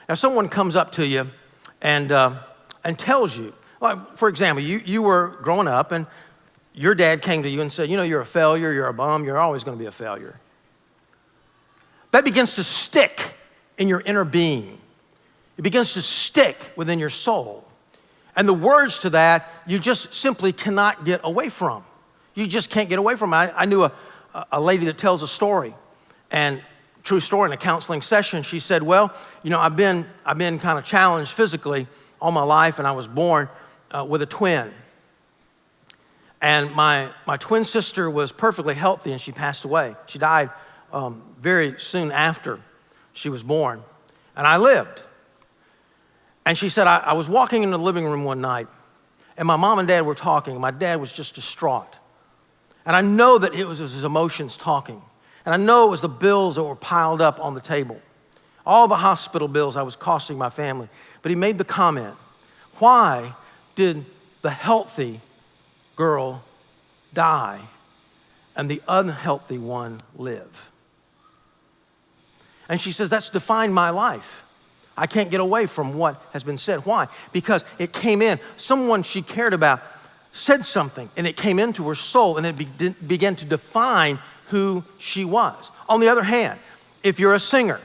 Now, someone comes up to you and tells you, like, for example, you were growing up and your dad came to you and said, you're a failure, you're a bum, you're always going to be a failure. That begins to stick in your inner being. It begins to stick within your soul. And the words to that, you just simply cannot get away from. You just can't get away from it. I knew a lady that tells a story, and true story, in a counseling session, she said, well, I've been kind of challenged physically all my life, and I was born with a twin. And my twin sister was perfectly healthy, and she passed away. She died very soon after she was born, and I lived. And she said, I was walking in the living room one night, and my mom and dad were talking. My dad was just distraught. And I know that it was his emotions talking. And I know it was the bills that were piled up on the table. All the hospital bills I was costing my family. But he made the comment, why did the healthy girl die and the unhealthy one live? And she says, that's defined my life. I can't get away from what has been said. Why? Because it came in. Someone she cared about said something, and it came into her soul, and it began to define who she was. On the other hand, if you're a singer,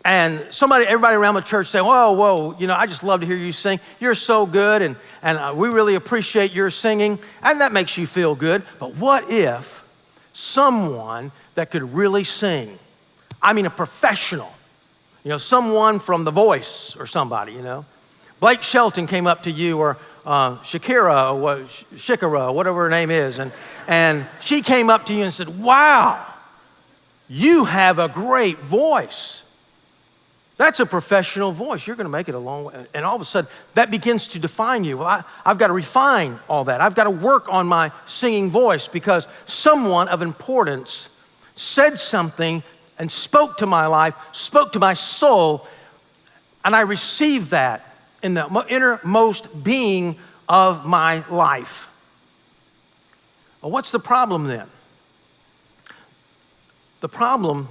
and everybody around the church say, whoa, I just love to hear you sing. You're so good, and we really appreciate your singing, and that makes you feel good. But what if someone that could really sing, a professional, someone from The Voice or somebody, Blake Shelton came up to you, or Shakira, whatever her name is, and she came up to you and said, wow, you have a great voice. That's a professional voice. You're going to make it a long way. And all of a sudden, that begins to define you. Well, I've got to refine all that. I've got to work on my singing voice because someone of importance said something and spoke to my life, spoke to my soul, and I received that in the innermost being of my life. Well, what's the problem then? The problem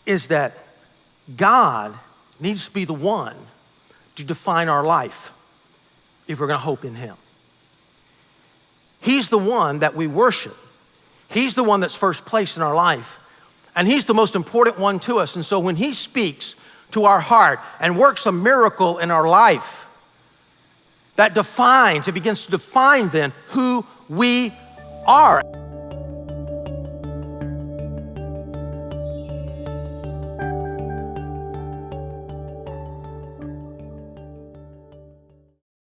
is that God needs to be the one to define our life if we're going to hope in Him. He's the one that we worship. He's the one that's first place in our life. And He's the most important one to us. And so when He speaks to our heart and works a miracle in our life, it begins to define then who we are.